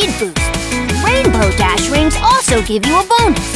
speed boost. Rainbow Dash rings also give you a bonus.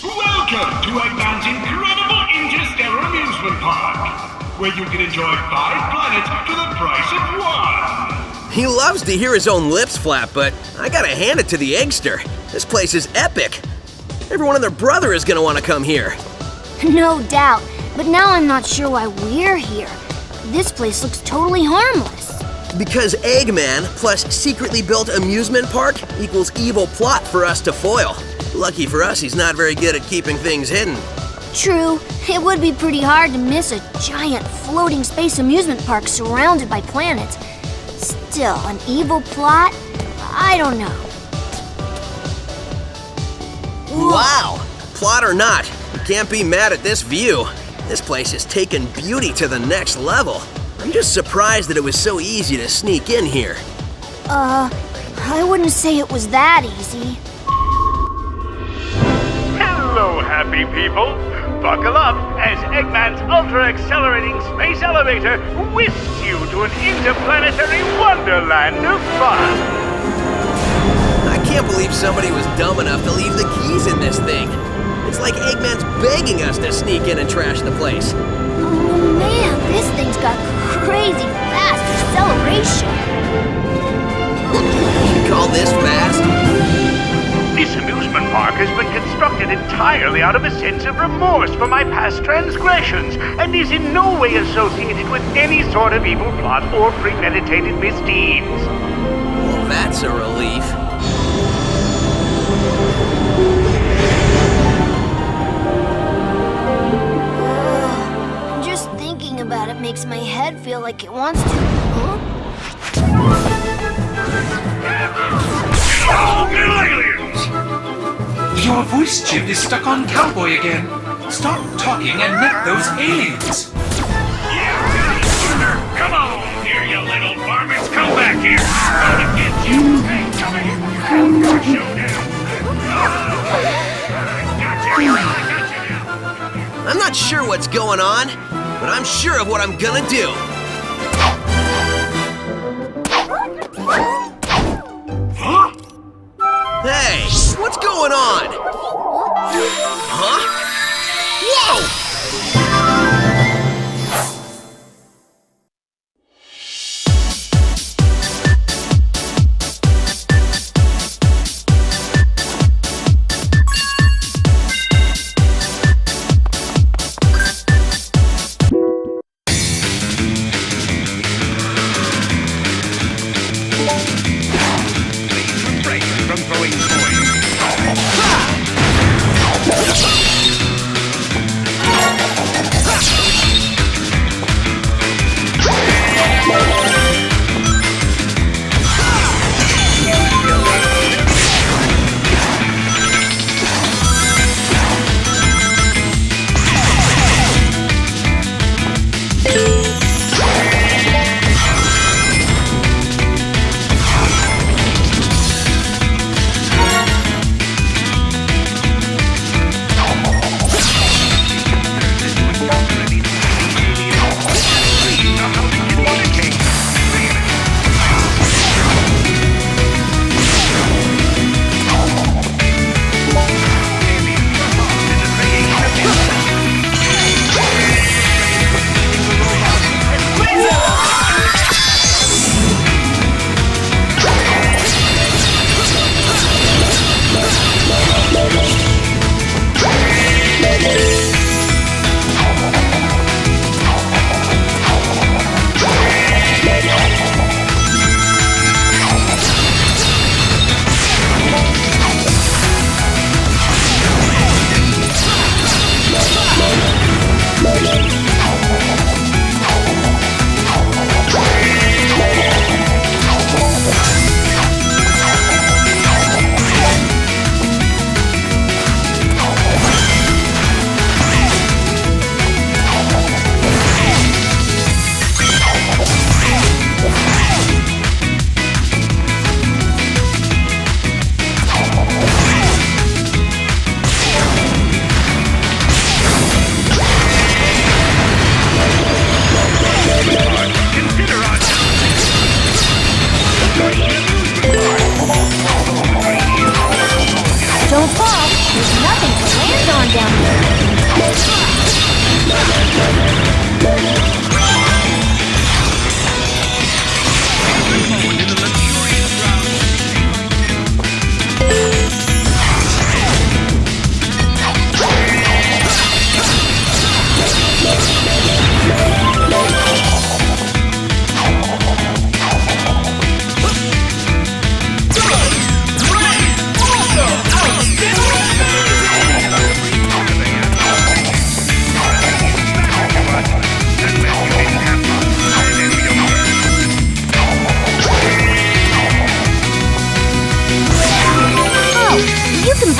Welcome to Eggman's incredible Interstellar Amusement Park, where you can enjoy 5 planets for the price of 1. He loves to hear his own lips flap, but I gotta hand it to the Eggster. This place is epic. Everyone and their brother is gonna want to come here. No doubt, but now I'm not sure why we're here. This place looks totally harmless. Because Eggman plus secretly built amusement park equals evil plot for us to foil. Lucky for us, he's not very good at keeping things hidden. True, it would be pretty hard to miss a giant floating space amusement park surrounded by planets. Still, an evil plot? I don't know. Wow! Plot or not, you can't be mad at this view. This place has taken beauty to the next level. I'm just surprised that it was so easy to sneak in here. I wouldn't say it was that easy. Hello, happy people! Buckle up as Eggman's ultra-accelerating space elevator whisks you to an interplanetary wonderland of fun! I can't believe somebody was dumb enough to leave the keys in this thing. It's like Eggman's begging us to sneak in and trash the place. Oh man, this thing's got crazy fast acceleration. You call this fast? This amusement park has been constructed entirely out of a sense of remorse for my past transgressions and is in no way associated with any sort of evil plot or premeditated misdeeds. Well, that's a relief. Just thinking about it makes my head feel like it wants to. Huh? Oh, aliens! Your voice chip is stuck on Cowboy again. Stop talking and net those aliens. Yeah, come on here, you little varmints. Come back here. I'm gonna get you. Hey, come here. Showdown. Gotcha. I'm not sure what's going on, but I'm sure of what I'm gonna do. Huh? Hey, what's going on? Huh? Whoa!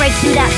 break through that.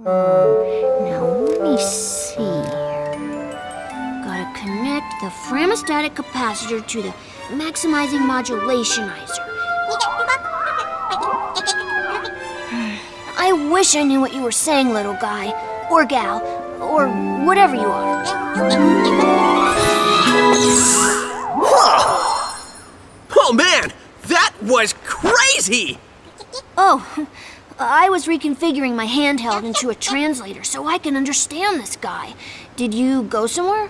Now, let me see here. Gotta connect the Framastatic capacitor to the maximizing modulationizer. I wish I knew what you were saying, little guy. Or gal. Or whatever you are. Oh man, that was crazy! Oh, I was reconfiguring my handheld into a translator so I can understand this guy. Did you go somewhere?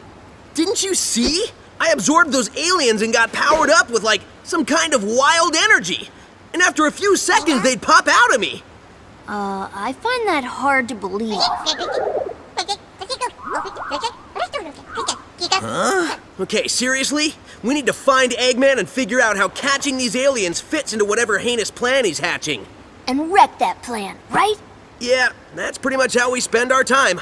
Didn't you see? I absorbed those aliens and got powered up with like some kind of wild energy. And after a few seconds, they'd pop out of me. I find that hard to believe. Huh? Okay, seriously? We need to find Eggman and figure out how catching these aliens fits into whatever heinous plan he's hatching. And wreck that plan, right? Yeah, that's pretty much how we spend our time.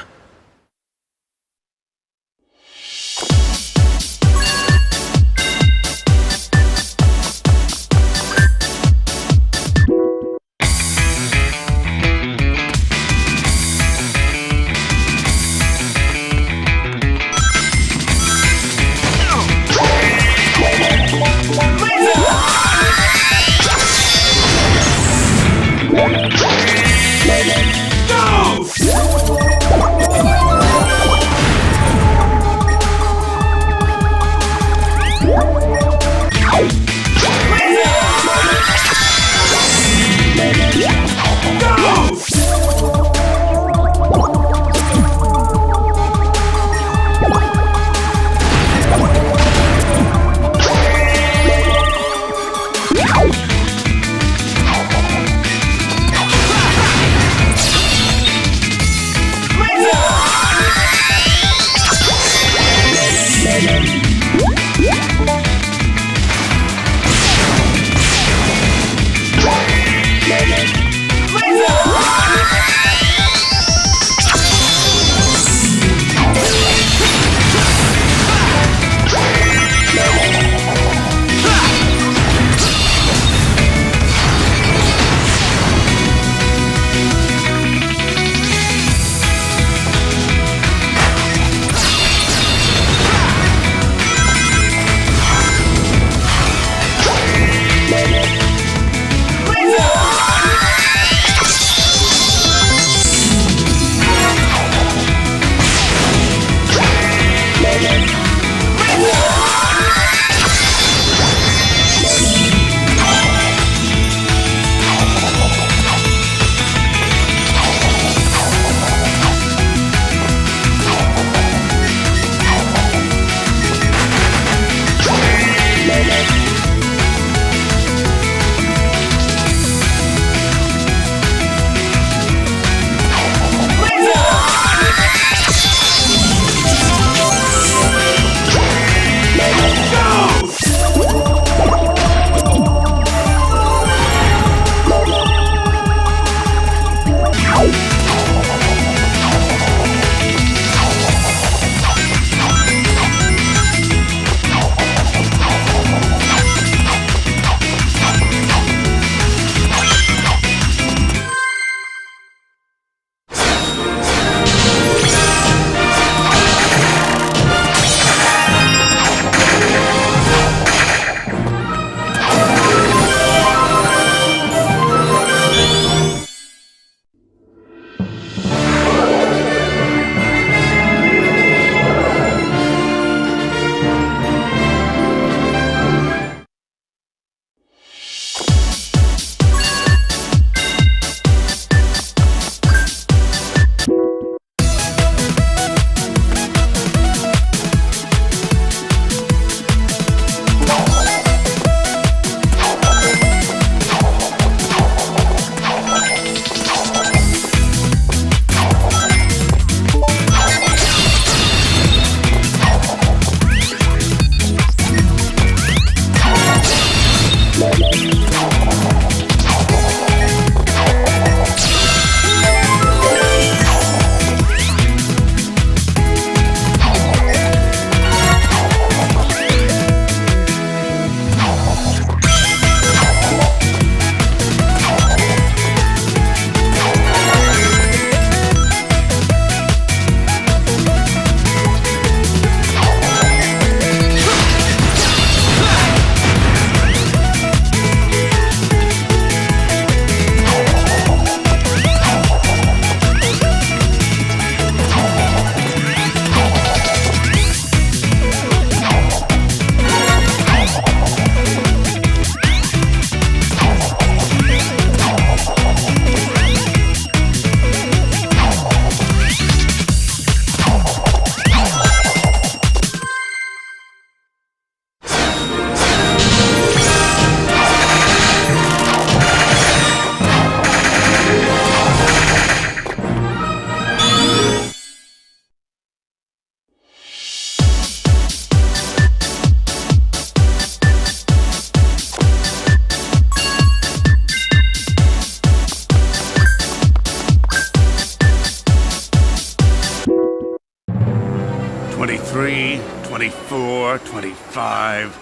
24, 25.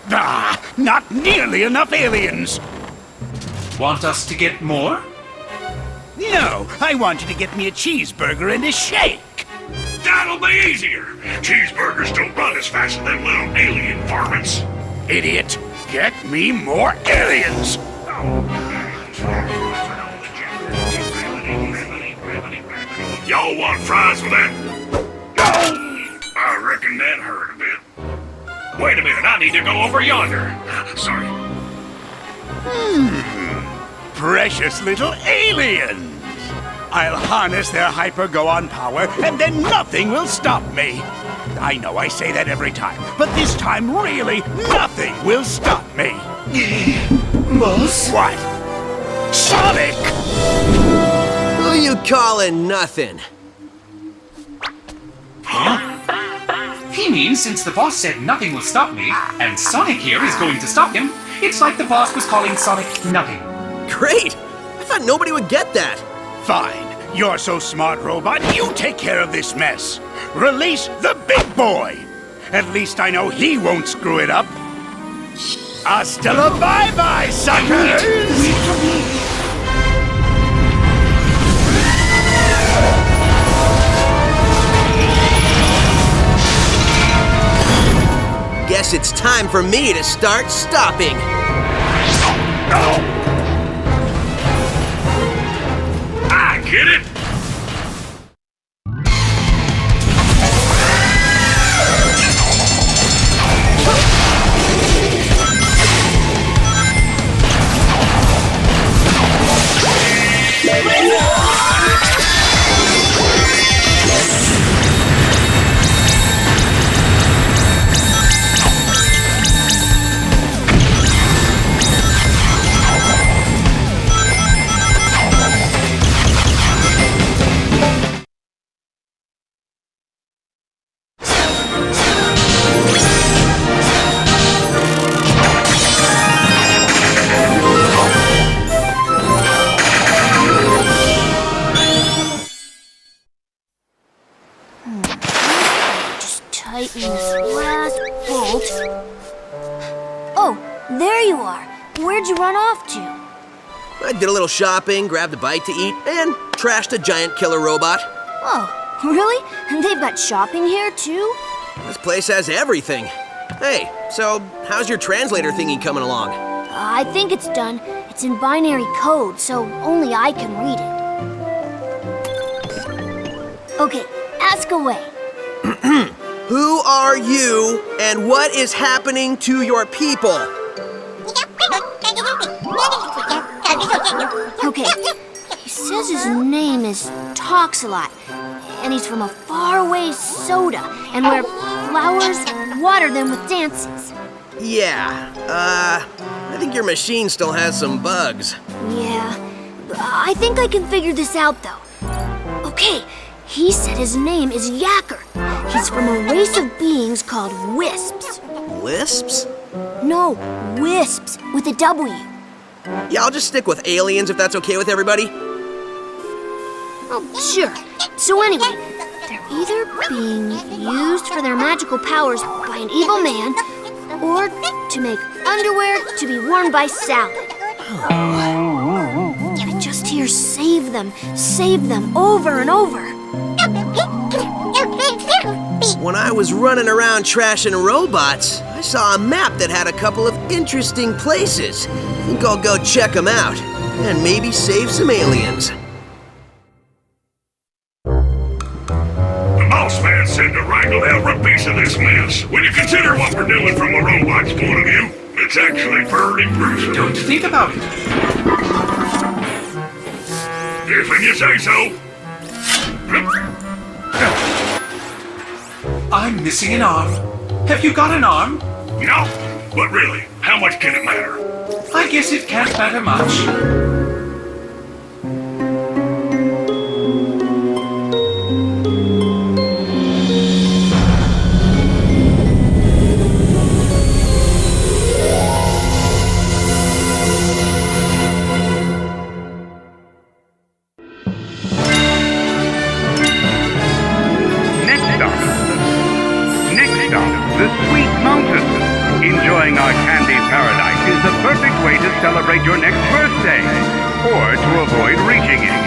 Ah, not nearly enough aliens. Want us to get more? No, I want you to get me a cheeseburger and a shake. That'll be easier. Cheeseburgers don't run as fast as them little alien varmints. Idiot, get me more aliens. Y'all want fries with that? I reckon that hurt a bit. Wait a minute, I need to go over yonder. Sorry. Precious little aliens. I'll harness their hyper-go-on power, and then nothing will stop me. I know I say that every time, but this time, really, nothing will stop me. Boss? What? Sonic! Who you calling nothing? He means since the boss said nothing will stop me, and Sonic here is going to stop him, it's like the boss was calling Sonic nothing. Great! I thought nobody would get that. Fine. You're so smart, robot. You take care of this mess. Release the big boy. At least I know he won't screw it up. Hasta la bye-bye, suckers! Wait for me. Guess it's time for me to start stopping. I get it. Tighten this last bolt. Oh, there you are. Where'd you run off to? I did a little shopping, grabbed a bite to eat, and trashed a giant killer robot. Oh, really? And they've got shopping here, too? This place has everything. Hey, so how's your translator thingy coming along? I think it's done. It's in binary code, so only I can read it. Okay, ask away. Who are you, and what is happening to your people? Okay, he says his name is Toxalot, and he's from a faraway soda, and where flowers water them with dances. Yeah, I think your machine still has some bugs. Yeah, I think I can figure this out, though. Okay, he said his name is Yacker. He's from a race of beings called Wisps. Lisps? No, Wisps, with a W. Yeah, I'll just stick with aliens if that's okay with everybody. Oh, sure. So anyway, they're either being used for their magical powers by an evil man, or to make underwear to be worn by Salad. I just hear save them, over and over. When I was running around trashing robots, I saw a map that had a couple of interesting places. I think I'll go check them out, and maybe save some aliens. The boss man said to wrangle every piece of this mess. When you consider what we're doing from a robot's point of view, it's actually pretty impressive. Don't think about it. If you say so. I'm missing an arm. Have you got an arm? No, but really, how much can it matter? I guess it can't matter much. Next stop. is the perfect way to celebrate your next birthday, or to avoid reaching it.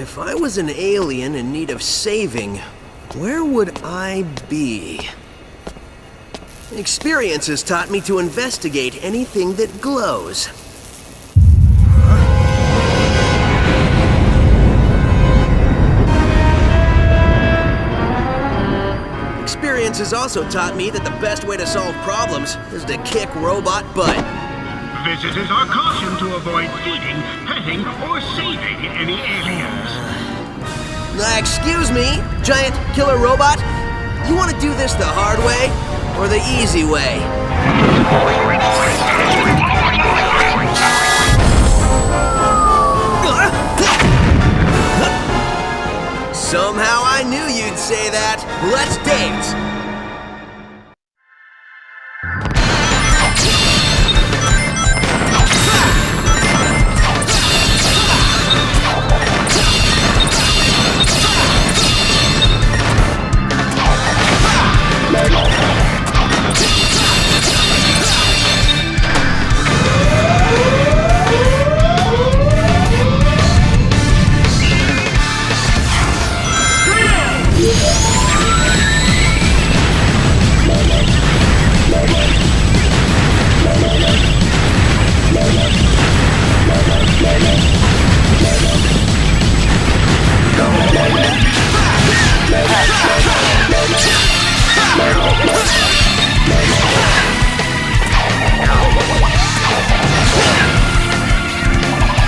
If I was an alien in need of saving, where would I be? Experience has taught me to investigate anything that glows. Experience has also taught me that the best way to solve problems is to kick robot butt. Visitors are cautioned to avoid feeding, petting, or saving any aliens. Excuse me, giant killer robot? You want to do this the hard way or the easy way? Somehow I knew you'd say that. Let's dance.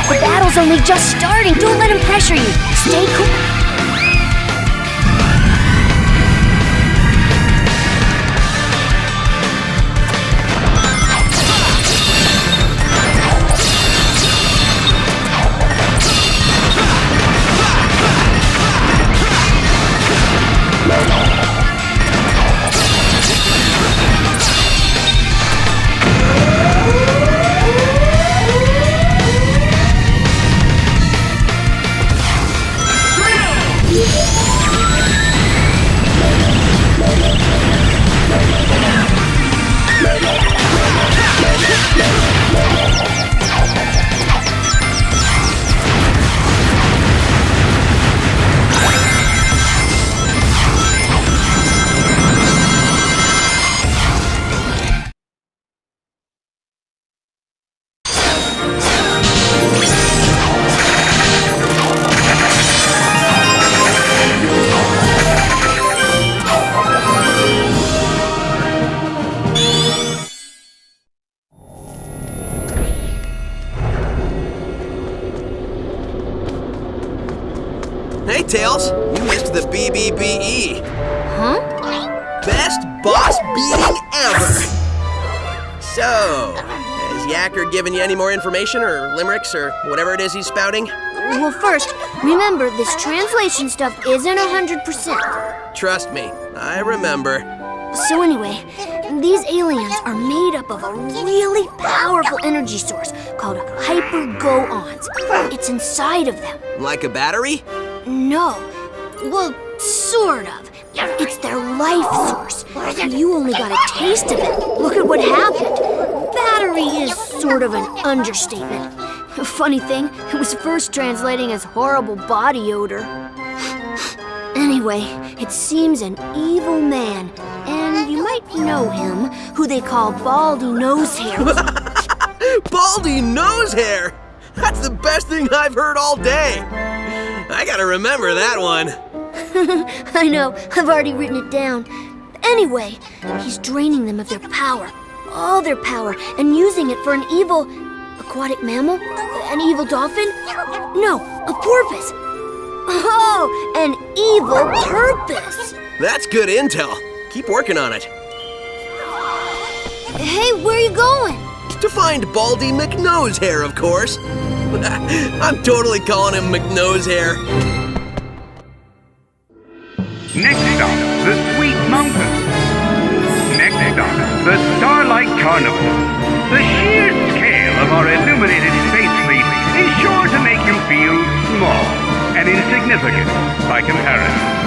The battle's only just starting. Don't let him pressure you. Stay cool. Hey, Tails, you missed the BBBE. Huh? Best boss beating ever! So, has Yacker given you any more information or limericks or whatever it is he's spouting? Well, first, remember, this translation stuff isn't 100%. Trust me, I remember. So anyway, these aliens are made up of a really powerful energy source called hyper-go-ons. It's inside of them. Like a battery? No. Well, sort of. It's their life source. You only got a taste of it. Look at what happened. Battery is sort of an understatement. Funny thing, it was first translating as horrible body odor. Anyway, it seems an evil man, and you might know him, who they call Baldy Nosehair. Baldy Nosehair! That's the best thing I've heard all day! I gotta remember that one. I know, I've already written it down. Anyway, he's draining them of their power, all their power, and using it for an evil aquatic mammal? An evil dolphin? No, a porpoise. Oh, an evil purpose. That's good intel. Keep working on it. Hey, where are you going? To find Baldy McNosehair, of course. I'm totally calling him McNosehair. Next stop, the Sweet Mountain. Next stop, the Starlight Carnival. The sheer scale of our illuminated space fleet is sure to make you feel small and insignificant by comparison.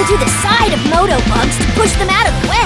onto the side of Motobugs to push them out of the way.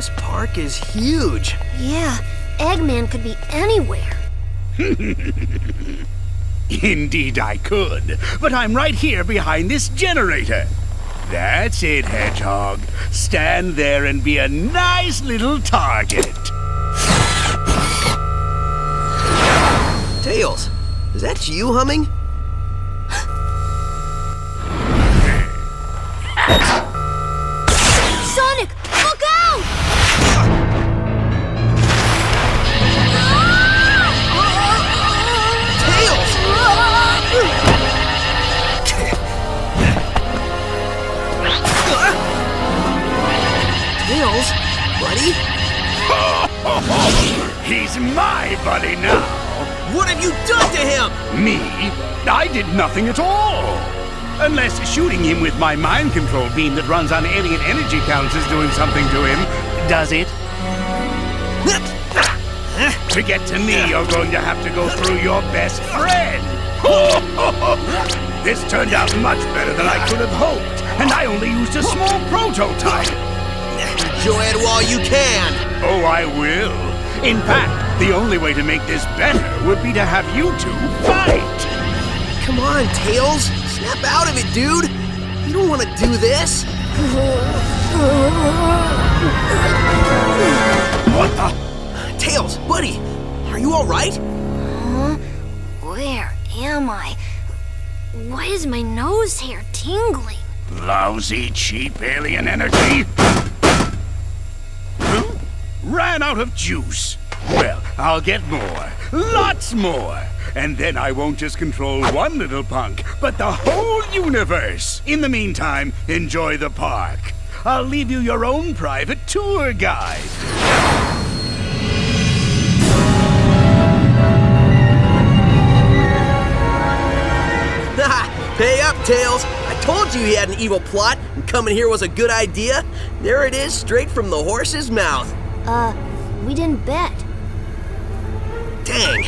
This park is huge. Yeah, Eggman could be anywhere. Indeed I could, but I'm right here behind this generator. That's it, Hedgehog. Stand there and be a nice little target. Tails, is that you humming? Sonic, look out! Tails, buddy? He's my buddy now. What have you done to him? Me? I did nothing at all. Unless shooting him with my mind control beam that runs on alien energy counts is doing something to him. Does it? To get to me, you're going to have to go through your best friend. This turned out much better than I could have hoped, and I only used a small prototype. Enjoy it while you can. Oh, I will. In fact, the only way to make this better would be to have you two fight. Come on, Tails. Snap out of it, dude. You don't want to do this. What the? Tails, buddy, are you all right? Where am I? Why is my nose hair tingling? Lousy, cheap alien energy. Huh? Ran out of juice. Well, I'll get more. Lots more. And then I won't just control one little punk, but the whole universe. In the meantime, enjoy the park. I'll leave you your own private tour guide. Pay up, Tails. I told you he had an evil plot, and coming here was a good idea. There it is, straight from the horse's mouth. We didn't bet. Dang.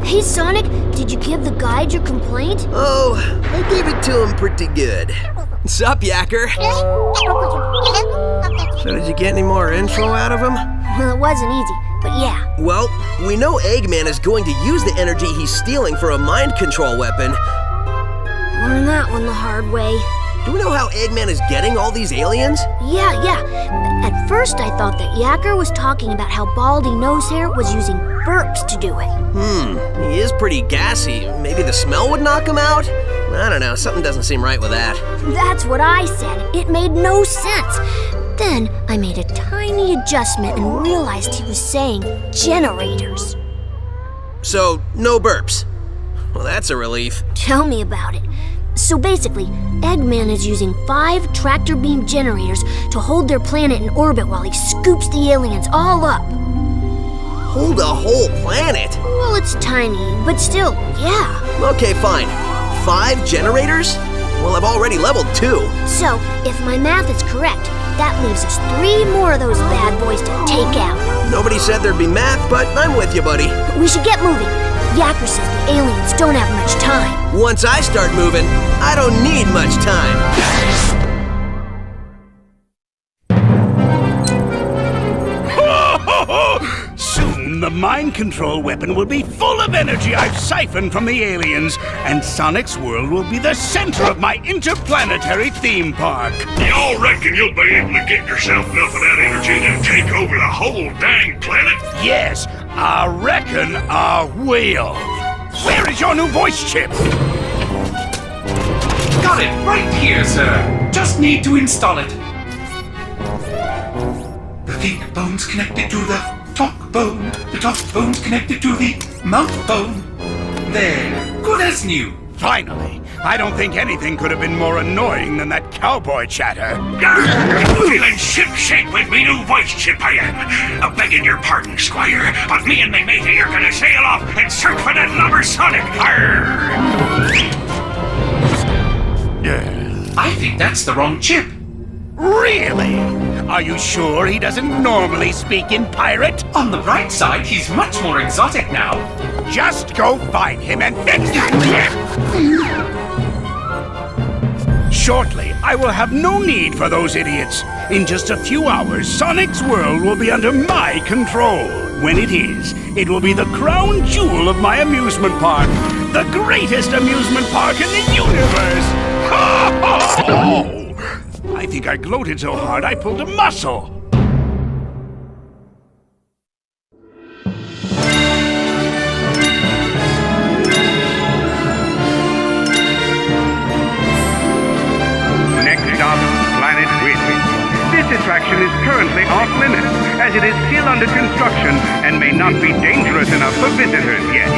Hey, Sonic, did you give the guide your complaint? Oh, I gave it to him pretty good. Sup, Yacker? So did you get any more info out of him? Well, it wasn't easy, but yeah. Well, we know Eggman is going to use the energy he's stealing for a mind control weapon. Learned that one the hard way. Do we know how Eggman is getting all these aliens? Yeah. At first, I thought that Yacker was talking about how Baldy Nosehair was using burps to do it. He is pretty gassy. Maybe the smell would knock him out? I don't know, something doesn't seem right with that. That's what I said. It made no sense. Then I made a tiny adjustment and realized he was saying generators. So, no burps. Well, that's a relief. Tell me about it. So basically, Eggman is using 5 tractor beam generators to hold their planet in orbit while he scoops the aliens all up. Hold a whole planet? Well, it's tiny, but still, yeah. Okay, fine. 5 generators? Well, I've already leveled 2. So, if my math is correct, that leaves us 3 more of those bad boys to take out. Nobody said there'd be math, but I'm with you, buddy. We should get moving. Yacker says the aliens don't have much time. Once I start moving, I don't need much time. Soon the mind control weapon will be full of energy I've siphoned from the aliens, and Sonic's world will be the center of my interplanetary theme park. Y'all reckon you'll be able to get yourself enough of that energy to take over the whole dang planet? Yes, I reckon I will. Where is your new voice chip? Got it right here, sir. Just need to install it. The think bone's connected to the talk bone. The talk bone's connected to the mouth bone. There. Good as new. Finally. I don't think anything could have been more annoying than that cowboy chatter. Feeling ship-shape with me new voice chip I am. Begging your pardon, Squire, but me and my matey are gonna sail off and search for that lubber Sonic. Arr! I think that's the wrong chip. Really? Are you sure he doesn't normally speak in pirate? On the bright side, he's much more exotic now. Just go find him and... Shortly, I will have no need for those idiots. In just a few hours, Sonic's world will be under my control. When it is, it will be the crown jewel of my amusement park. The greatest amusement park in the universe! I think I gloated so hard I pulled a muscle. This attraction is currently off limits, as it is still under construction and may not be dangerous enough for visitors yet.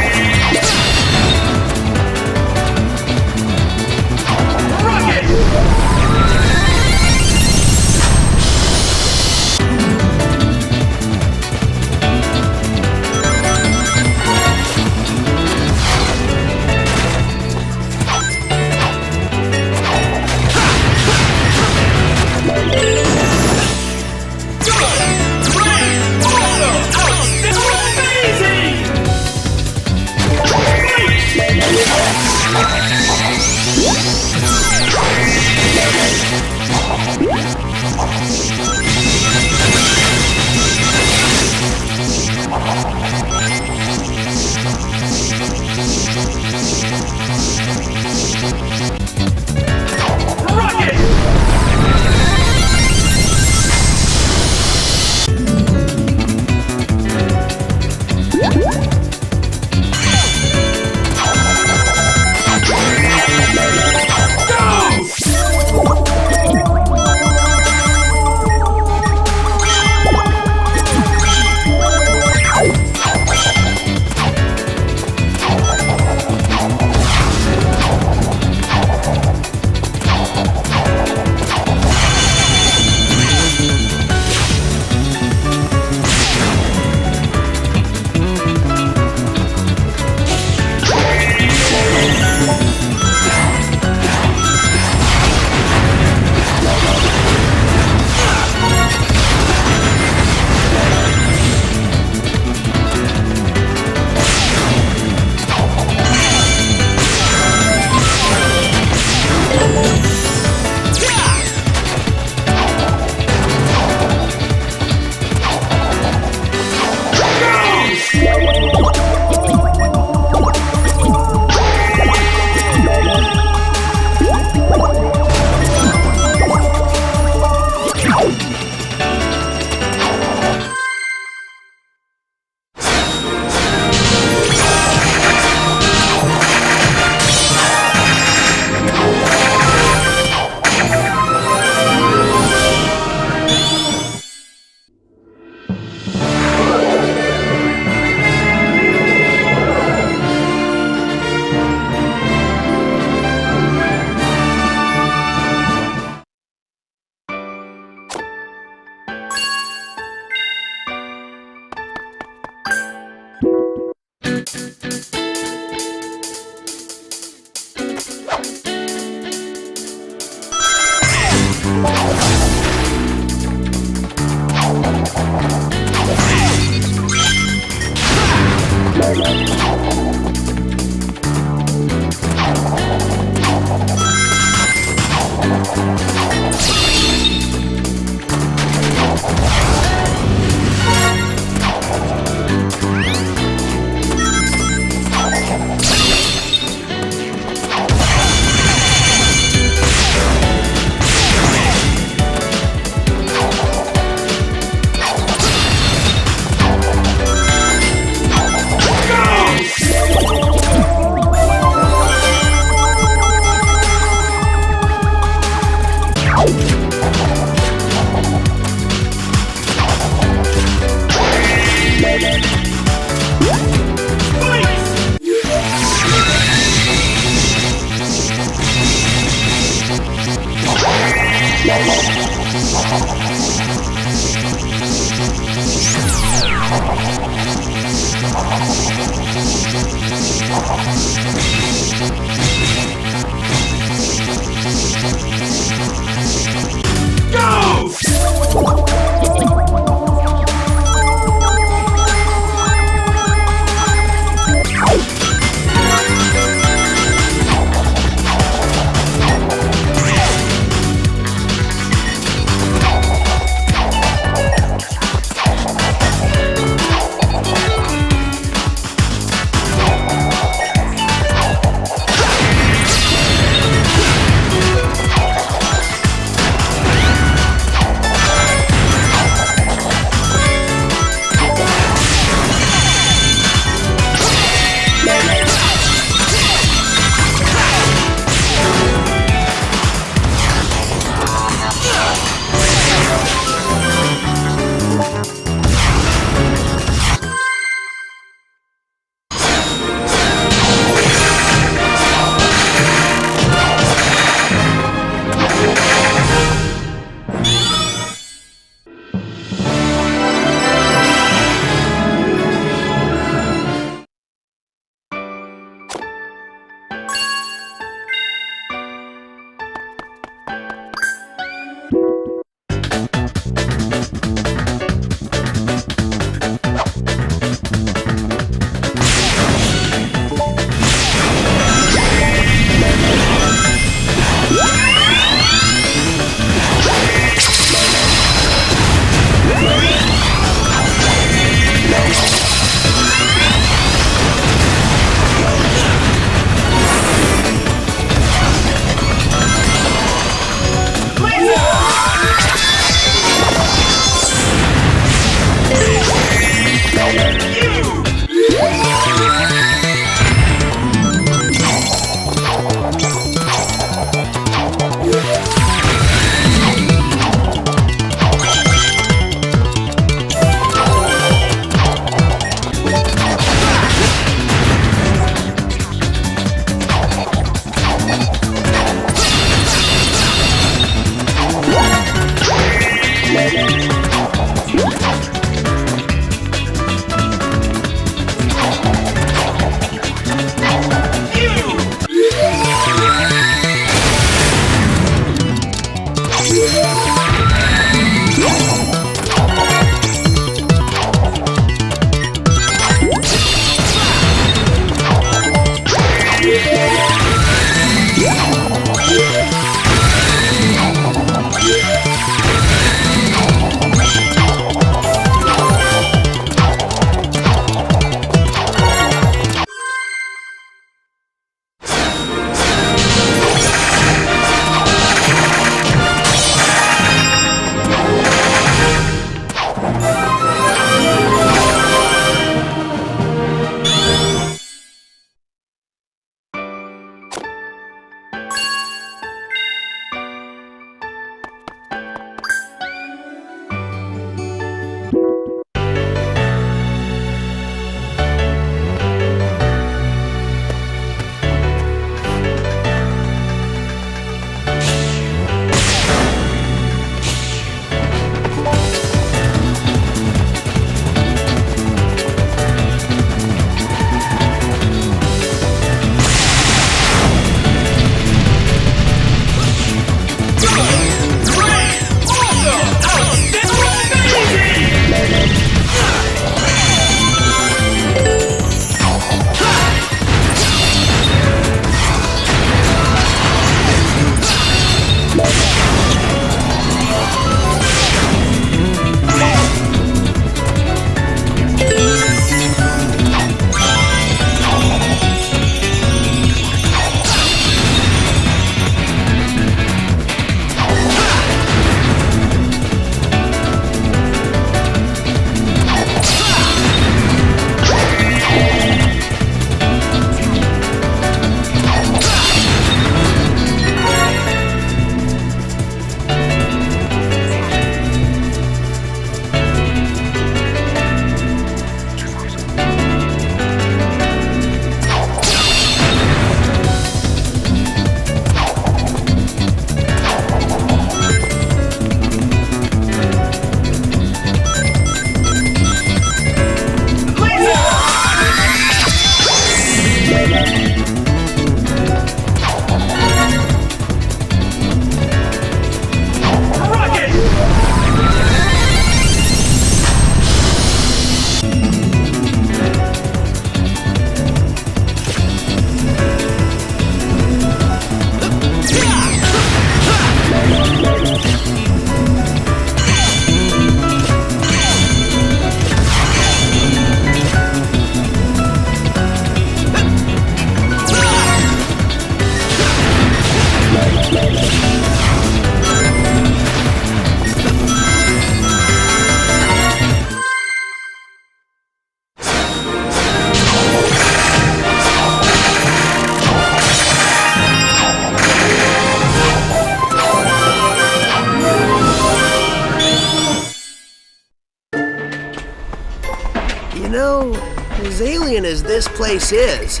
You know, as alien as this place is,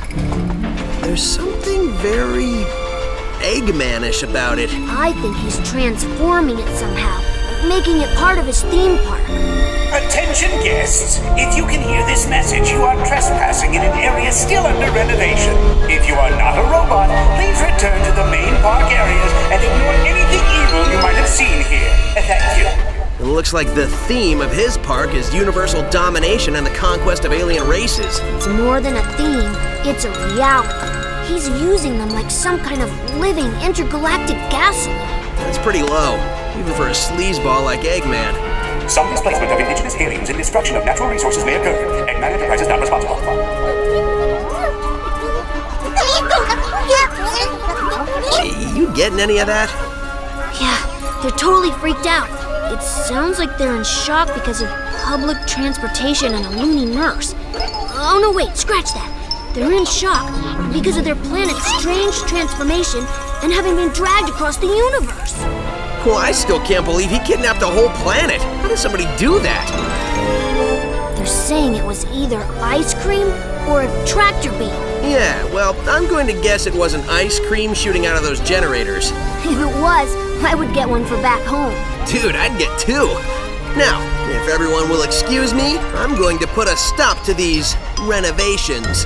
there's something very Eggman-ish about it. I think he's transforming it somehow, making it part of his theme park. Attention guests, if you can hear this message, you are trespassing in an area still under renovation. If you are not a robot, please return to the main park areas and ignore anything evil you might have seen here. Thank you. It looks like the theme of his park is universal domination and the conquest of alien races. It's more than a theme, it's a reality. He's using them like some kind of living intergalactic gasoline. That's pretty low, even for a sleazeball like Eggman. Some displacement of indigenous aliens and destruction of natural resources may occur. Eggman Enterprises not responsible. You getting any of that? Yeah, they're totally freaked out. It sounds like they're in shock because of public transportation and a loony nurse. Oh no, wait, scratch that. They're in shock because of their planet's strange transformation and having been dragged across the universe. Well, I still can't believe he kidnapped a whole planet. How did somebody do that? They're saying it was either ice cream or a tractor beam. Yeah, well, I'm going to guess it was an ice cream shooting out of those generators. If it was, I would get one for back home. Dude, I'd get two. Now, if everyone will excuse me, I'm going to put a stop to these renovations.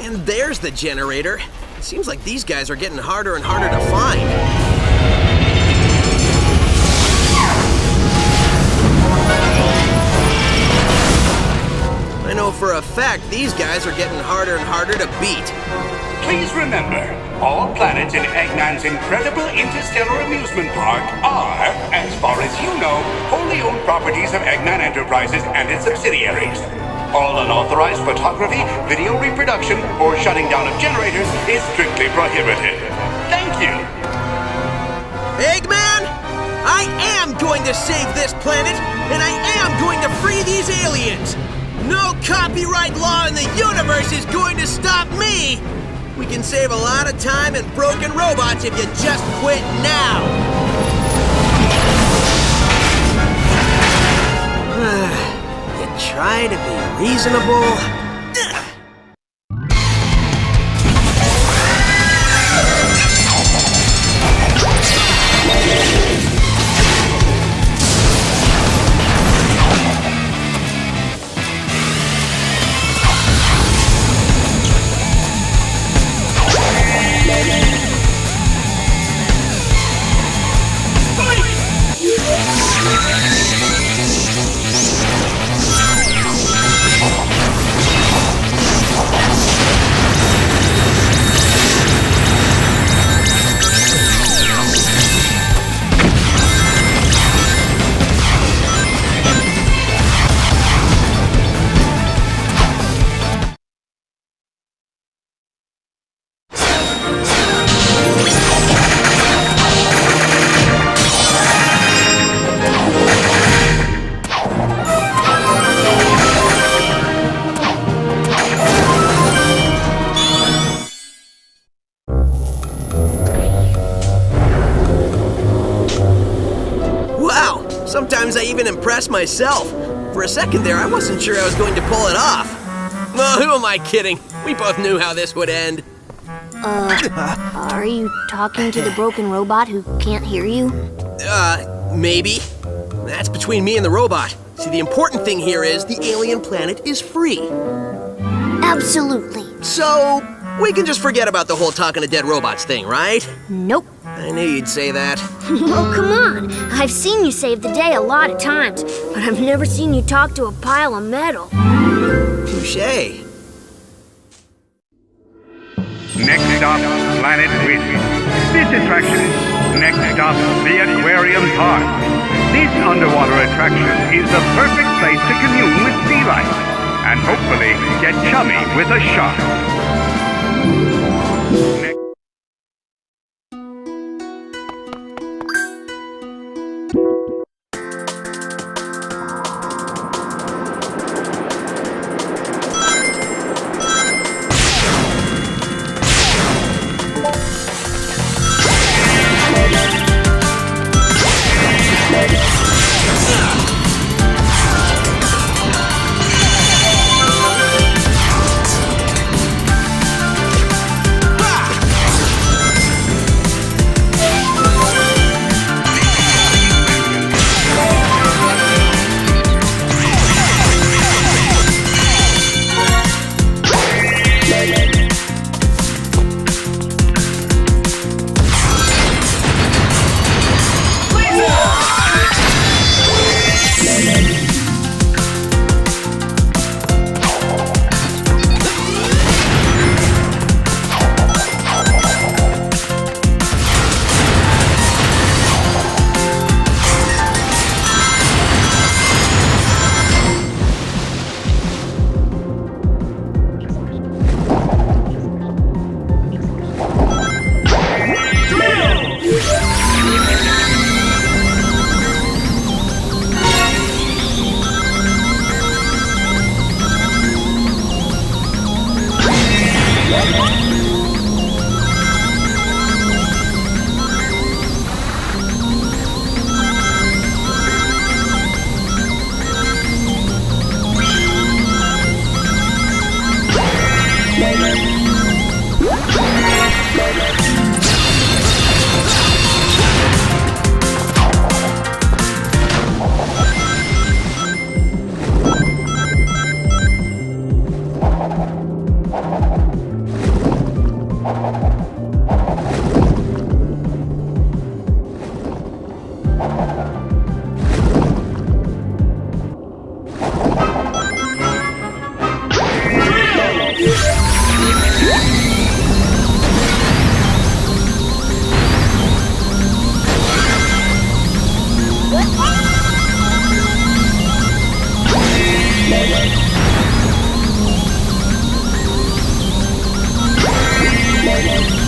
And there's the generator. It seems like these guys are getting harder and harder to find. I know for a fact these guys are getting harder and harder to beat. Please remember, all planets in Eggman's incredible interstellar amusement park are, as far as you know, wholly owned properties of Eggman Enterprises and its subsidiaries. All unauthorized photography, video reproduction, or shutting down of generators is strictly prohibited. Thank you. Eggman, I am going to save this planet, and I am going to free these aliens. No copyright law in the universe is going to stop me. We can save a lot of time and broken robots if you just quit now. You try to be reasonable. Sometimes I even impress myself. For a second there, I wasn't sure I was going to pull it off. Oh, who am I kidding? We both knew how this would end. Are you talking to the broken robot who can't hear you? Maybe. That's between me and the robot. See, the important thing here is the alien planet is free. Absolutely. So, we can just forget about the whole talking to dead robots thing, right? Nope. I knew you'd say that. Oh, come on. I've seen you save the day a lot of times, but I've never seen you talk to a pile of metal. Touché. Next stop, Planet Risk. This attraction, next stop, the Aquarium Park. This underwater attraction is the perfect place to commune with sea life and hopefully get chummy with a shark. What?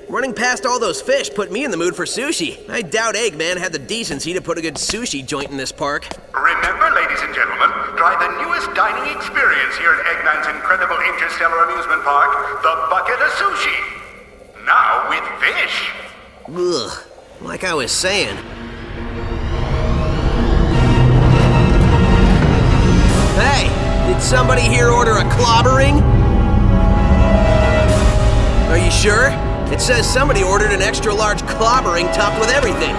Running past all those fish put me in the mood for sushi. I doubt Eggman had the decency to put a good sushi joint in this park. Remember, ladies and gentlemen, try the newest dining experience here at Eggman's incredible interstellar amusement park, the Bucket of Sushi. Now with fish. Ugh, like I was saying. Hey, did somebody here order a clobbering? Are you sure? It says somebody ordered an extra large clobbering topped with everything.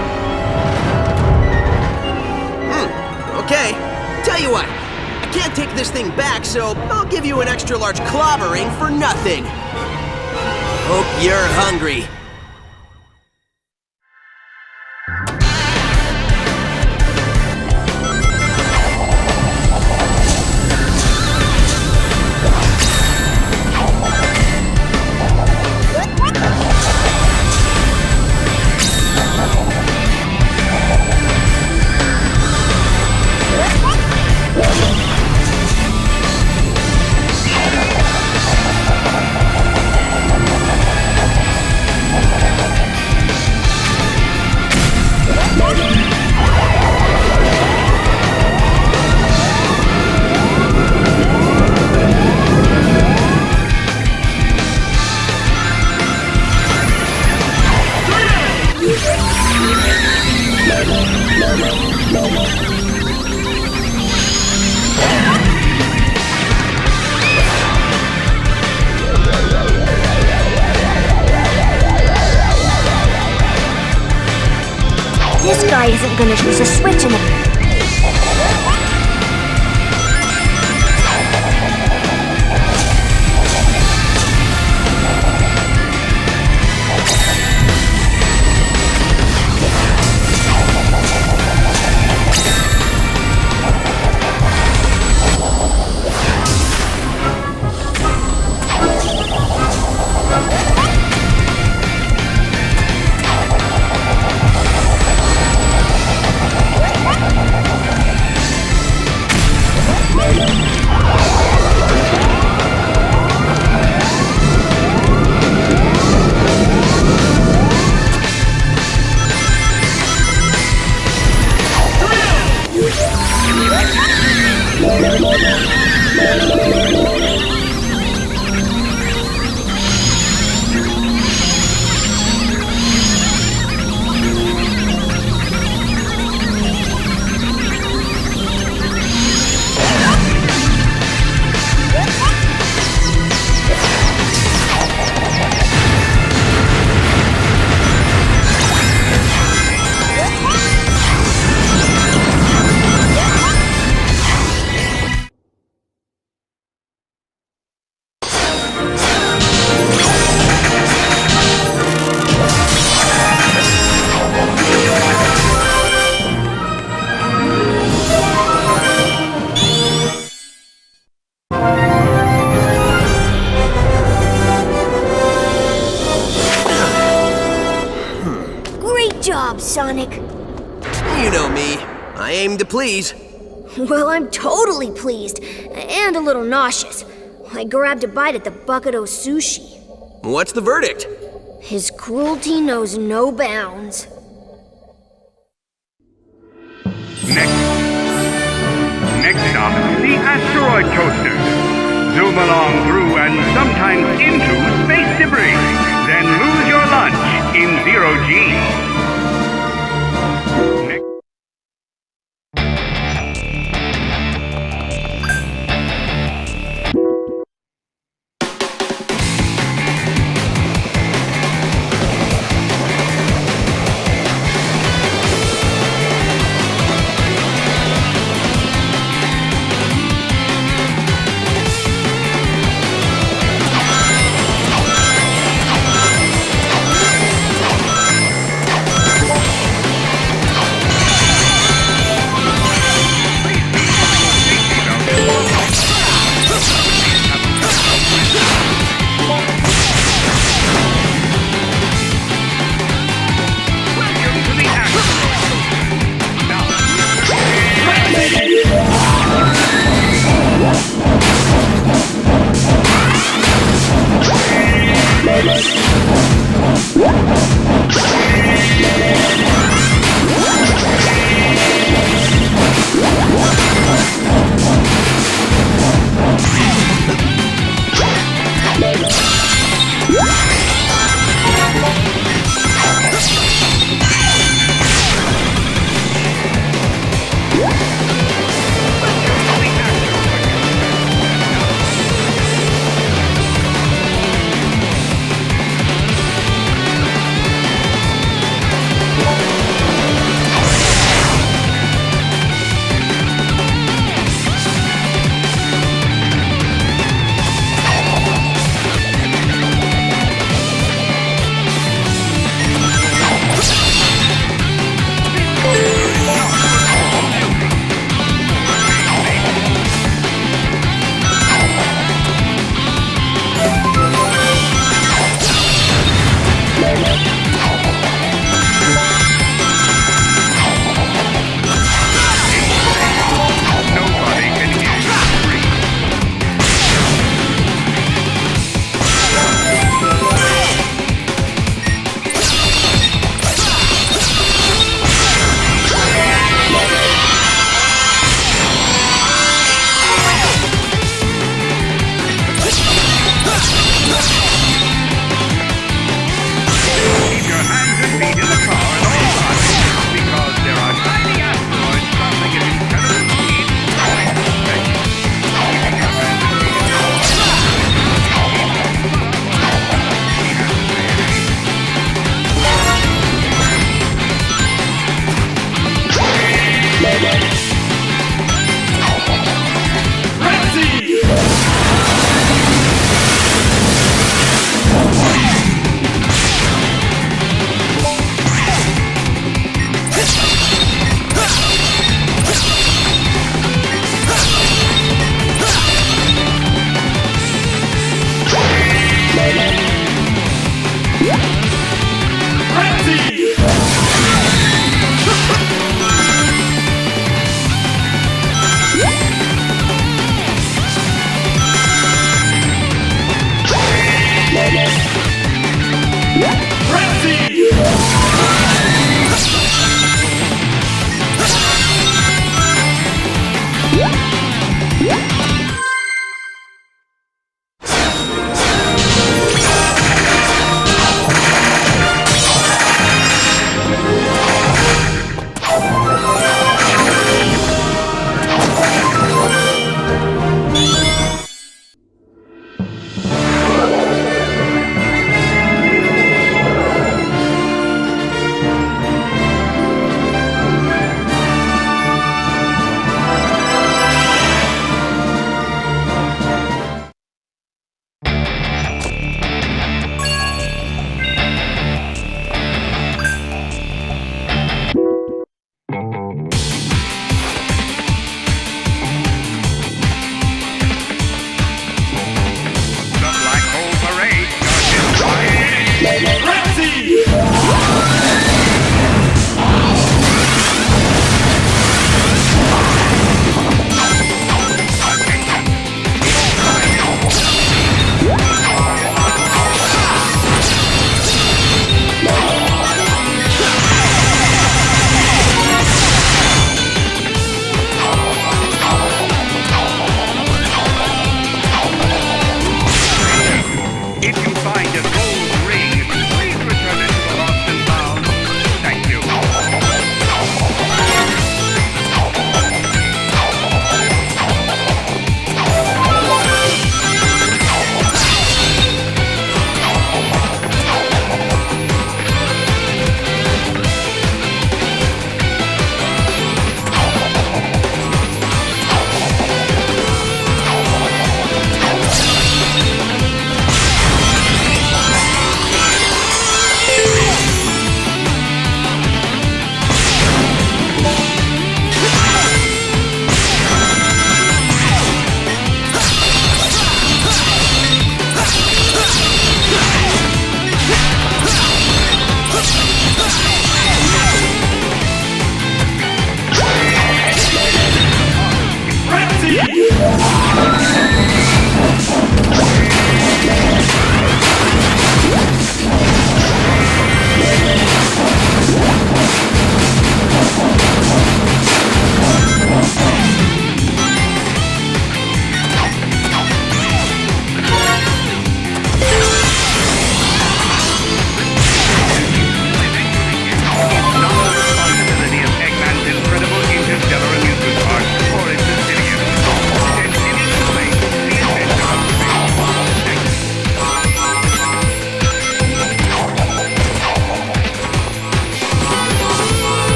Okay. Tell you what, I can't take this thing back, so I'll give you an extra large clobbering for nothing. Hope you're hungry. This guy isn't gonna use a switch in it. Sonic. You know me. I aim to please. Well, I'm totally pleased, and a little nauseous. I grabbed a bite at the bucket of sushi. What's the verdict? His cruelty knows no bounds. Next stop, the asteroid coaster. Zoom along through and sometimes into space debris. Then lose your lunch in zero-G.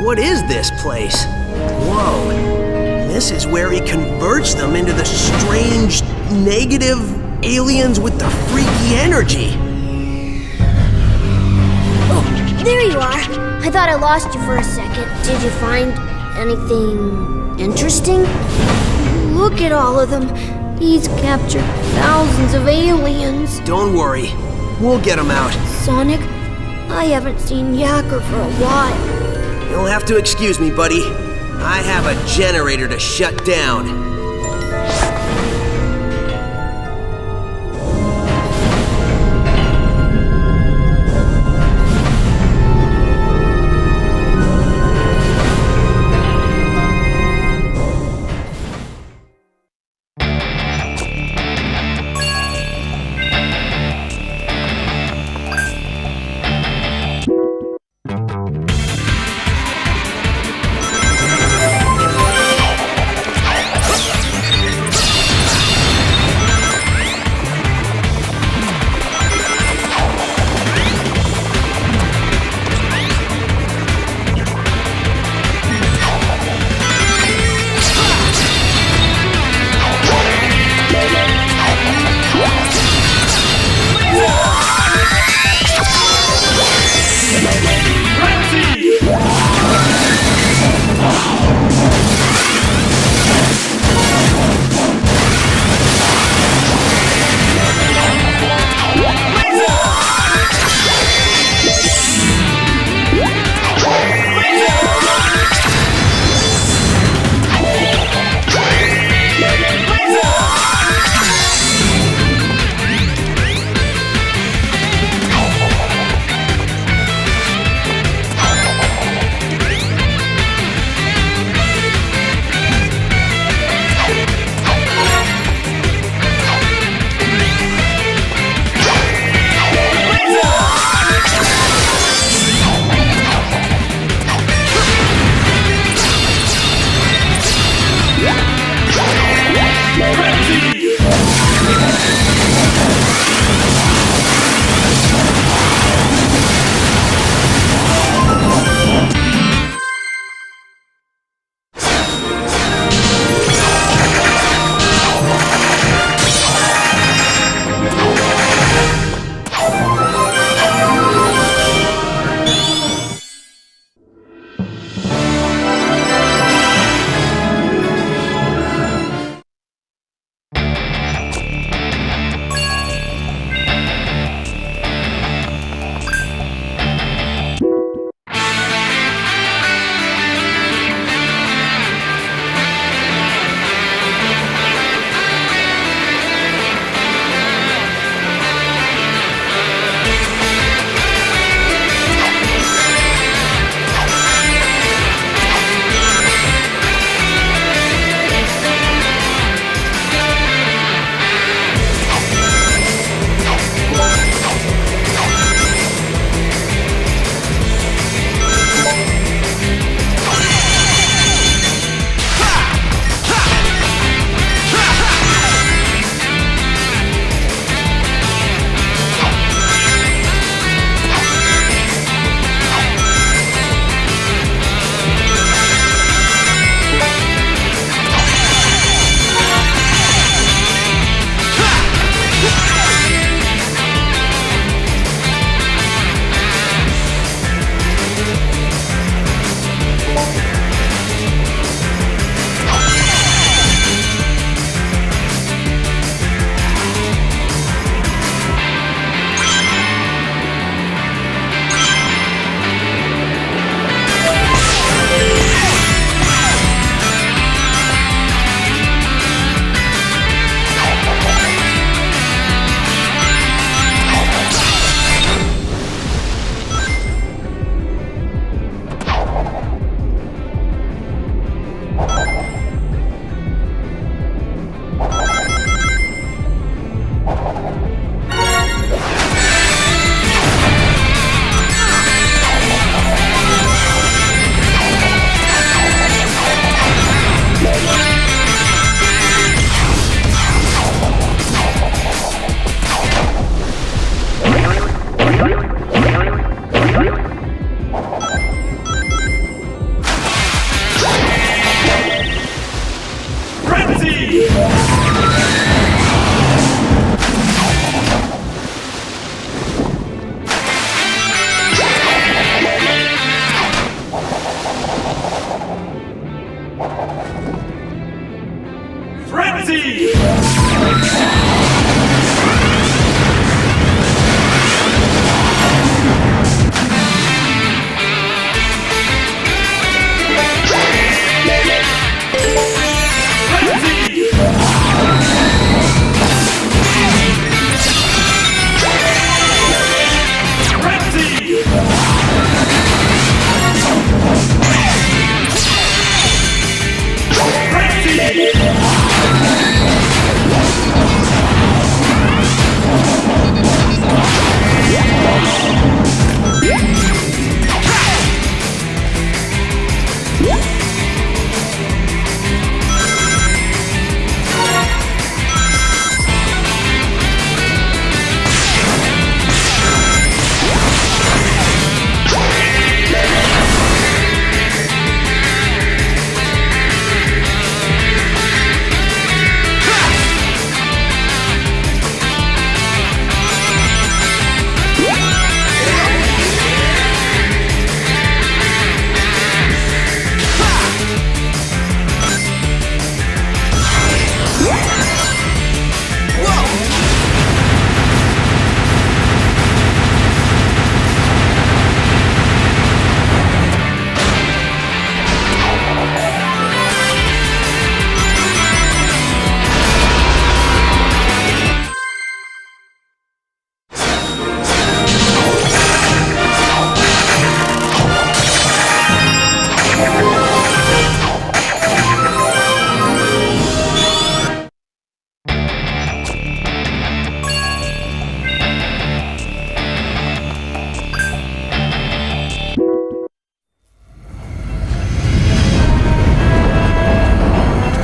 What is this place? Whoa. This is where he converts them into the strange, negative aliens with the freaky energy. Oh, there you are. I thought I lost you for a second. Did you find anything interesting? Look at all of them. He's captured thousands of aliens. Don't worry. We'll get them out. Sonic, I haven't seen Yacker for a while. You'll have to excuse me, buddy. I have a generator to shut down.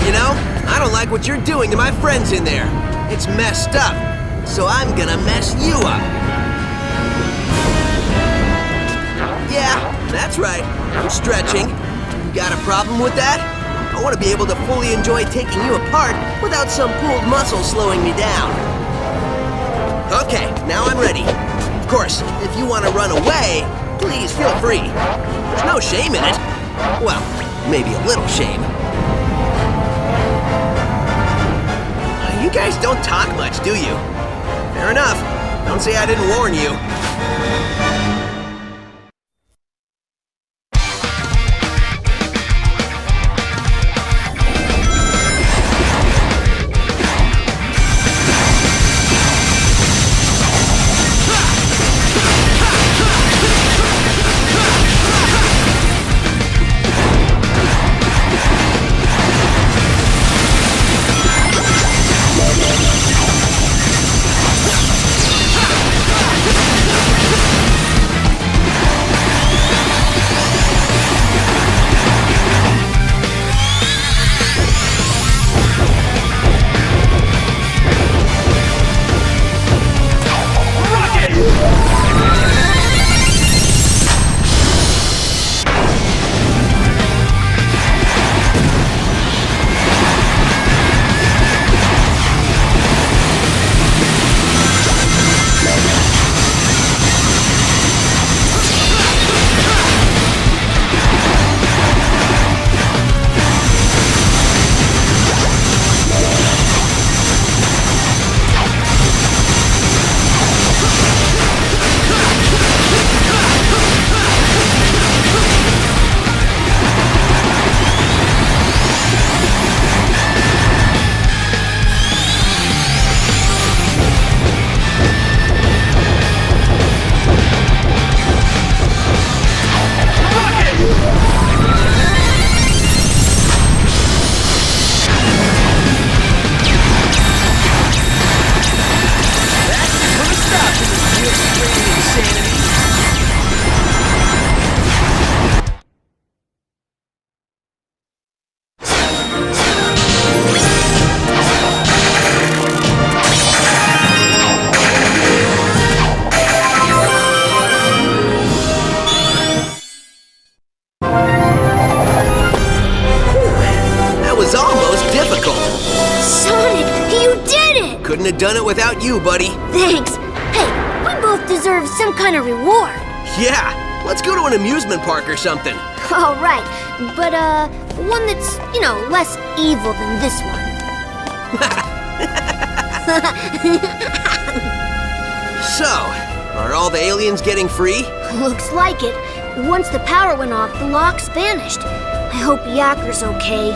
You know, I don't like what you're doing to my friends in there. It's messed up. So I'm gonna mess you up. Yeah, that's right. I'm stretching. You got a problem with that? I want to be able to fully enjoy taking you apart without some pulled muscle slowing me down. Okay, now I'm ready. Of course, if you want to run away, please feel free. There's no shame in it. Well, maybe a little shame. You guys don't talk much, do you? Fair enough. Don't say I didn't warn you. Couldn't have done it without you, buddy. Thanks. Hey, we both deserve some kind of reward. Yeah, let's go to an amusement park or something. All right, but one that's, less evil than this one. So, are all the aliens getting free? Looks like it. Once the power went off, the locks vanished. I hope Yakker's okay.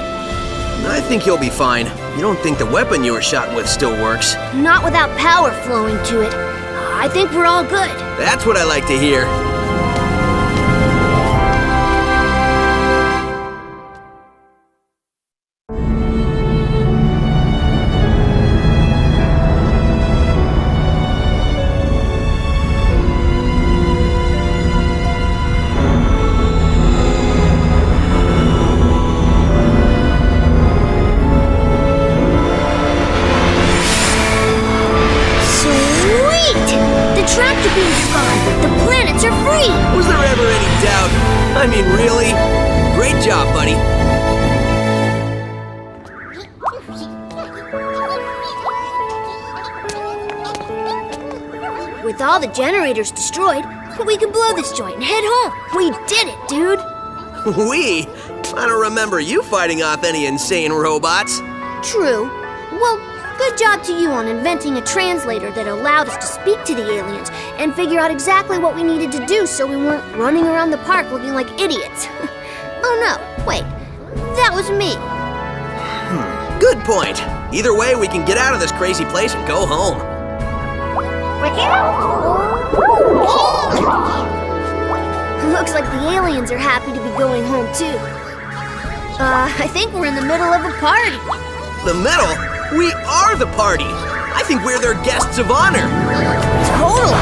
I think he'll be fine. You don't think the weapon you were shot with still works? Not without power flowing to it. I think we're all good. That's what I like to hear. Tractor beam's gone. The planets are free. Was there ever any doubt? I mean, really? Great job, buddy. With all the generators destroyed, we can blow this joint and head home. We did it, dude. We? I don't remember you fighting off any insane robots. True. Well, good job to you on inventing a translator that allowed us to speak to the aliens and figure out exactly what we needed to do so we weren't running around the park looking like idiots. Oh no, wait. That was me. Good point. Either way, we can get out of this crazy place and go home. Looks like the aliens are happy to be going home, too. I think we're in the middle of a party. The middle? We are the party. I think we're their guests of honor. Totally.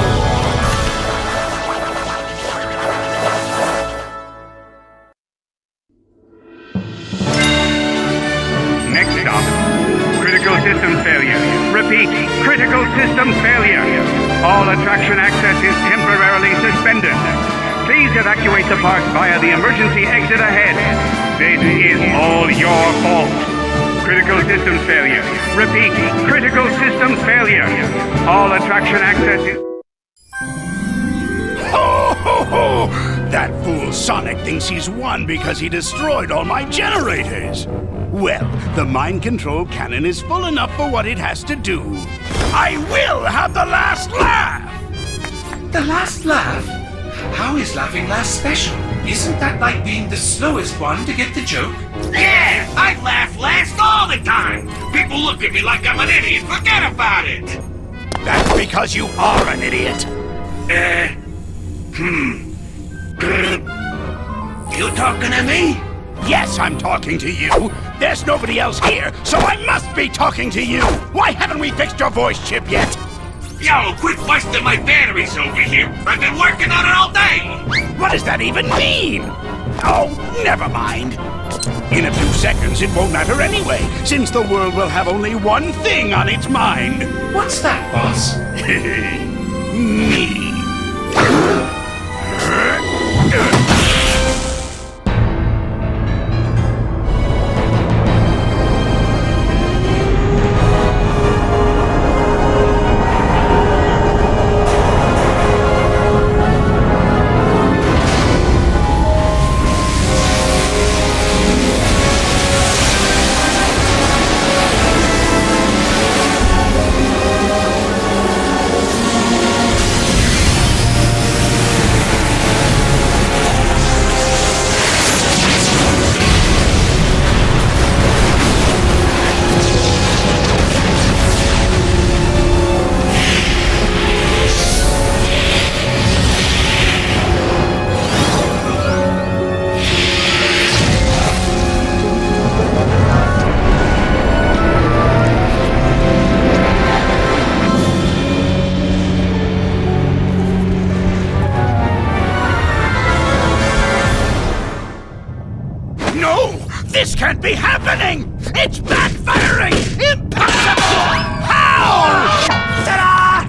Next stop, critical system failure. Repeat, critical system failure. All attraction access is temporarily suspended. Please evacuate the park via the emergency exit ahead. This is all your fault. Critical system failure. Repeat, critical system failure. All attraction access is... Ho, ho, ho! That fool Sonic thinks he's won because he destroyed all my generators. Well, the mind control cannon is full enough for what it has to do. I will have the last laugh! The last laugh? How is laughing last special? Isn't that like being the slowest one to get the joke? Yeah, I laugh last all the time. People look at me like I'm an idiot. Forget about it. That's because you are an idiot. You talking to me? Yes, I'm talking to you. There's nobody else here, so I must be talking to you. Why haven't we fixed your voice chip yet? Yo, quit busting my batteries over here. I've been working on it all day. What does that even mean? Oh, never mind. In a few seconds, it won't matter anyway, since the world will have only one thing on its mind. What's that, boss? Me. This can't be happening! It's backfiring! Impossible! How? Ta-da!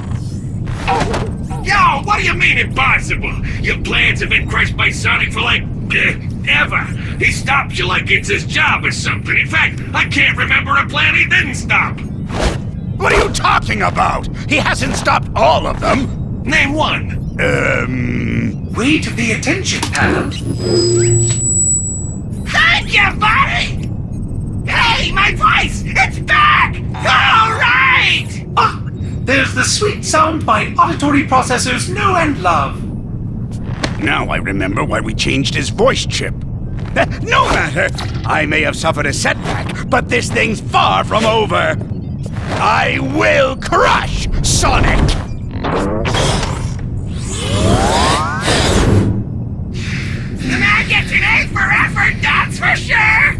Yo, what do you mean impossible? Your plans have been crushed by Sonic for ever. He stops you like it's his job or something. In fact, I can't remember a plan he didn't stop. What are you talking about? He hasn't stopped all of them. Name one. Way to pay attention, pal. Thank you, buddy! Hey, my voice! It's back! All right! Ah, there's the sweet sound my auditory processors know and love. Now I remember why we changed his voice chip. No matter! I may have suffered a setback, but this thing's far from over. I will crush Sonic! The man gets an A for effort, that's for sure!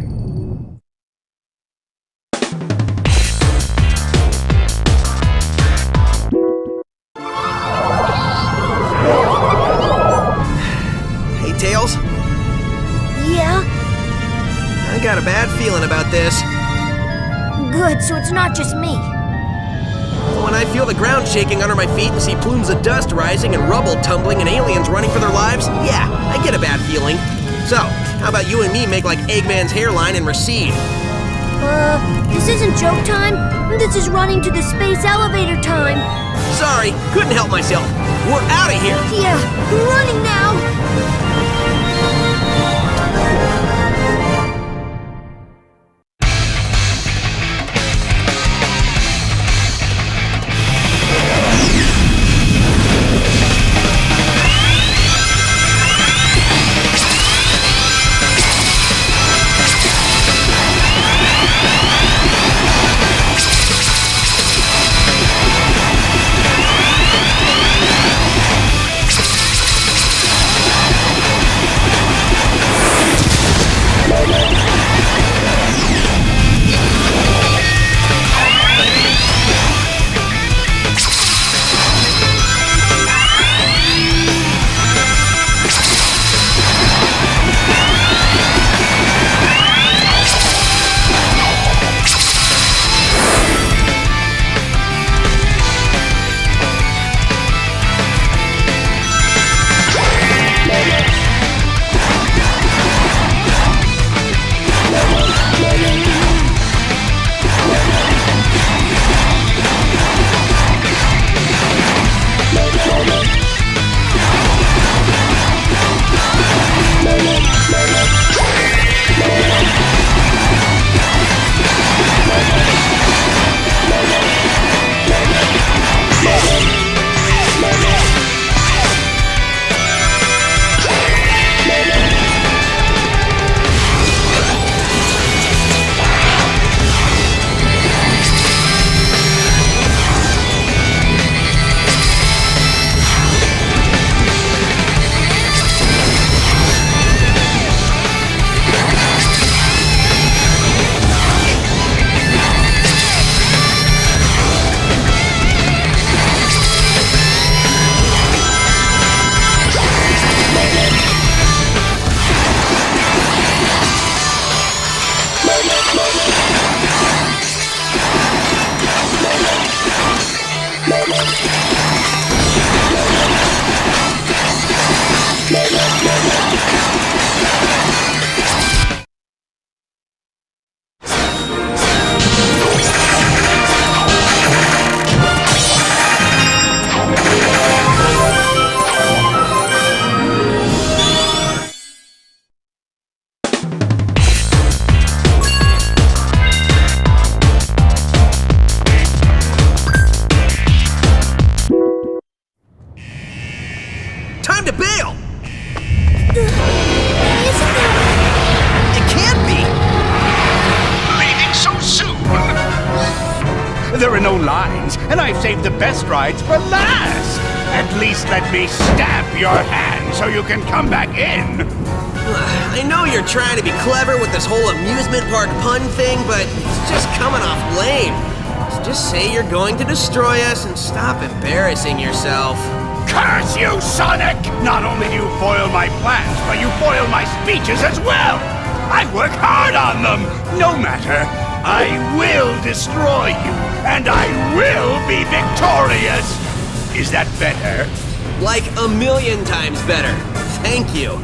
Hey, Tails? Yeah? I got a bad feeling about this. Good, so it's not just me. When I feel the ground shaking under my feet and see plumes of dust rising and rubble tumbling and aliens running for their lives, yeah, I get a bad feeling. So, how about you and me make like Eggman's hairline and recede? This isn't joke time. This is running to the space elevator time. Sorry, couldn't help myself. We're out of here. Yeah, running now. own lines, and I've saved the best rides for last. At least let me stamp your hand so you can come back in. I know you're trying to be clever with this whole amusement park pun thing, but it's just coming off lame. So just say you're going to destroy us and stop embarrassing yourself. Curse you, Sonic! Not only do you foil my plans, but you foil my speeches as well! I work hard on them! No matter, I will destroy you, and I will be victorious! Is that better? Like a million times better. Thank you.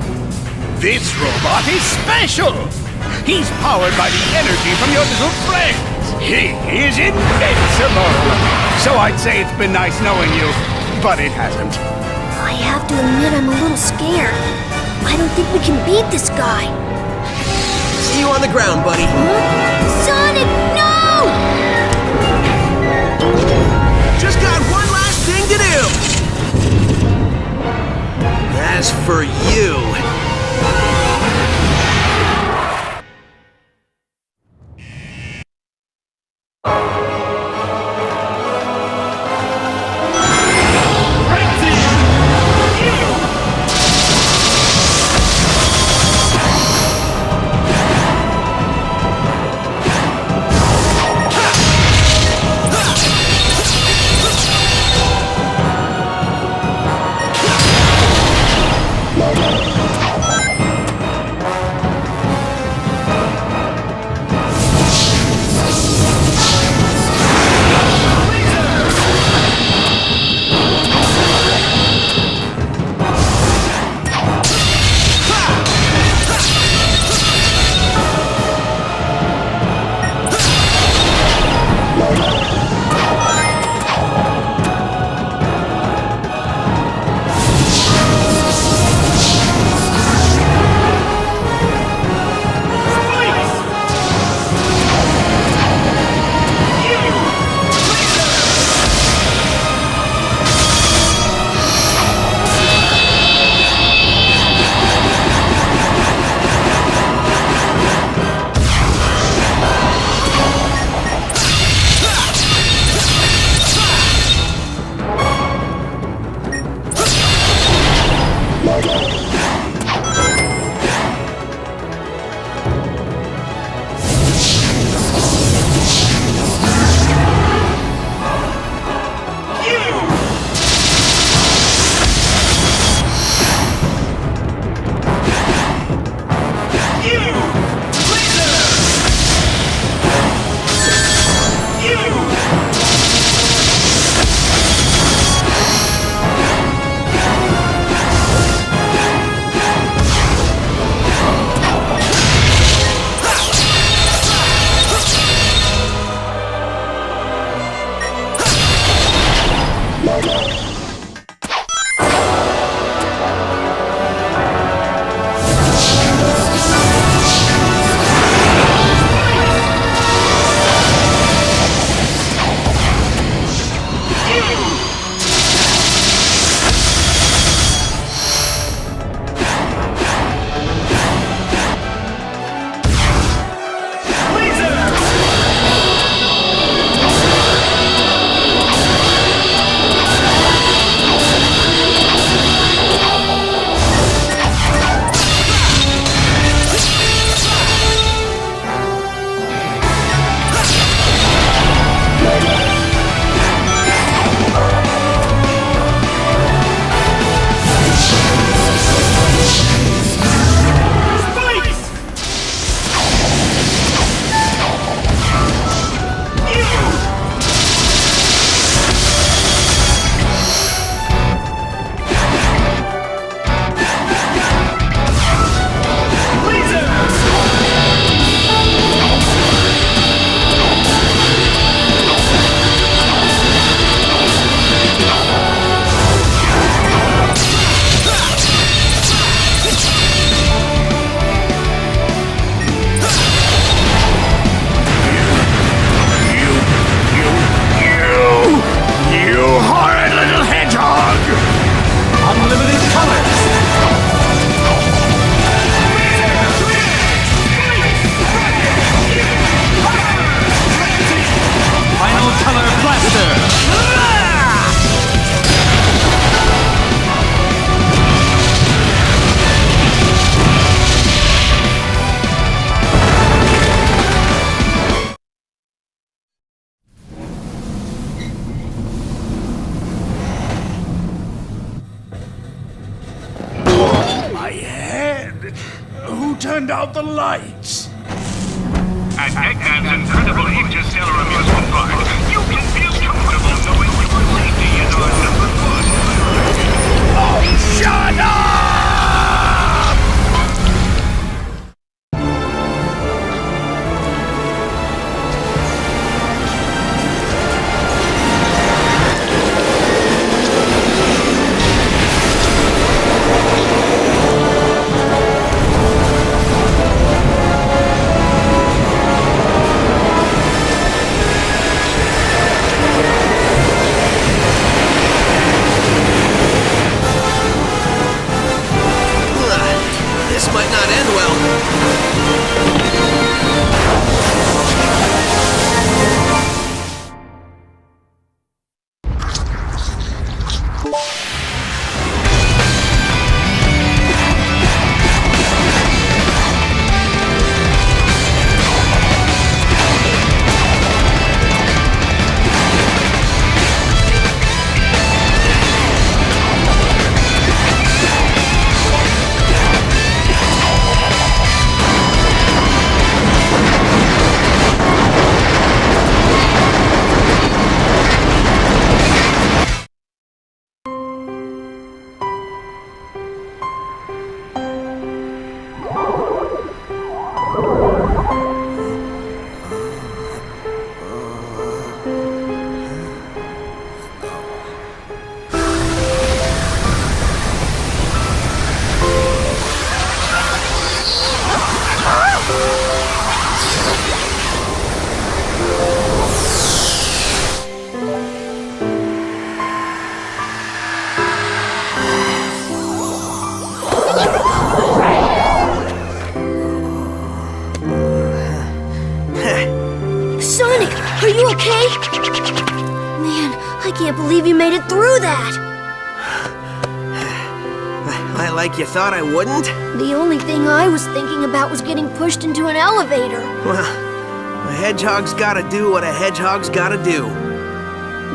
This robot is special! He's powered by the energy from your little friends! He is invincible! So I'd say it's been nice knowing you, but it hasn't. I have to admit I'm a little scared. I don't think we can beat this guy. See you on the ground, buddy. Sonic, no! Just got one last thing to do. As for you... out the lights. At Eggman's incredible interstellar amusement park, you can feel comfortable knowing your safety is our number one. Oh, shut up! This might not end well. Sonic, are you okay? Man, I can't believe you made it through that. I like you thought I wouldn't? The only thing I was thinking about was getting pushed into an elevator. Well, a hedgehog's gotta do what a hedgehog's gotta do.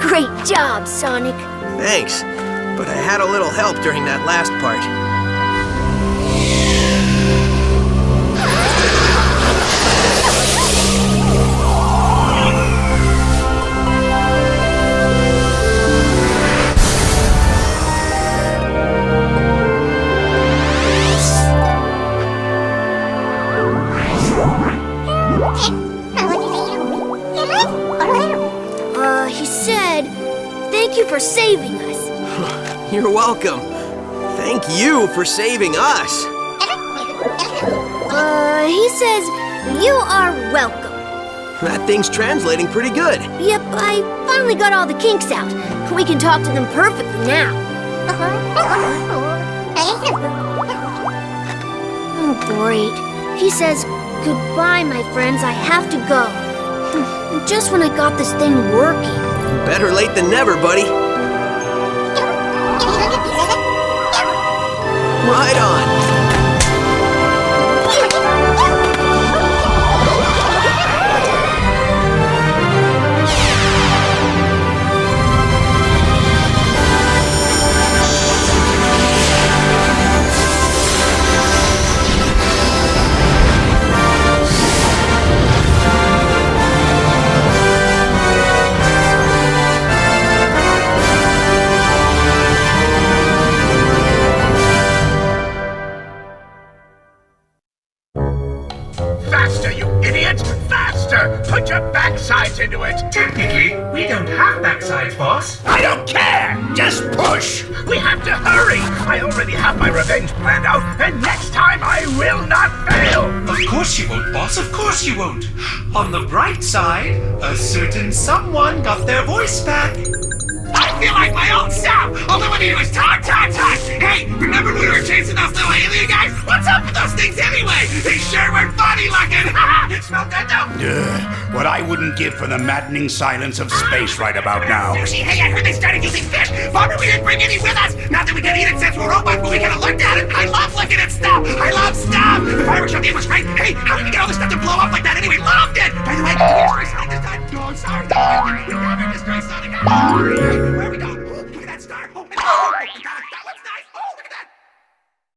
Great job, Sonic. Thanks, but I had a little help during that last part. He said, thank you for saving us. You're welcome. Thank you for saving us. He says, you are welcome. That thing's translating pretty good. Yep, I finally got all the kinks out. We can talk to them perfectly now. Oh, great. He says, goodbye, my friends, I have to go. Just when I got this thing working. Better late than never, buddy. Right on. Faster, you idiot! Faster! Put your backsides into it! Technically, we don't have backsides, boss. I don't care! Just push! We have to hurry! I already have my revenge planned out, and next time I will not fail! Of course you won't, boss. Of course you won't. On the bright side, a certain someone got their voice back. I feel like my own self! All I want to do is talk! Hey, remember when we were chasing those little alien guys? What's up with those things anyway? They sure were funny looking! Smell good though? What I wouldn't give for the maddening silence of space right about now. Sushi, hey, I heard they started using fish! Bummer we didn't bring any with us! Not that we can eat it since we're robots, but we could have looked at it! I love looking at stuff! I love stuff! The fireworks show was great! Hey, how did we get all this stuff to blow up like that anyway? Loved it! By the way, did we destroy Sonic this time? No, I'm sorry. No, we never destroyed Sonic.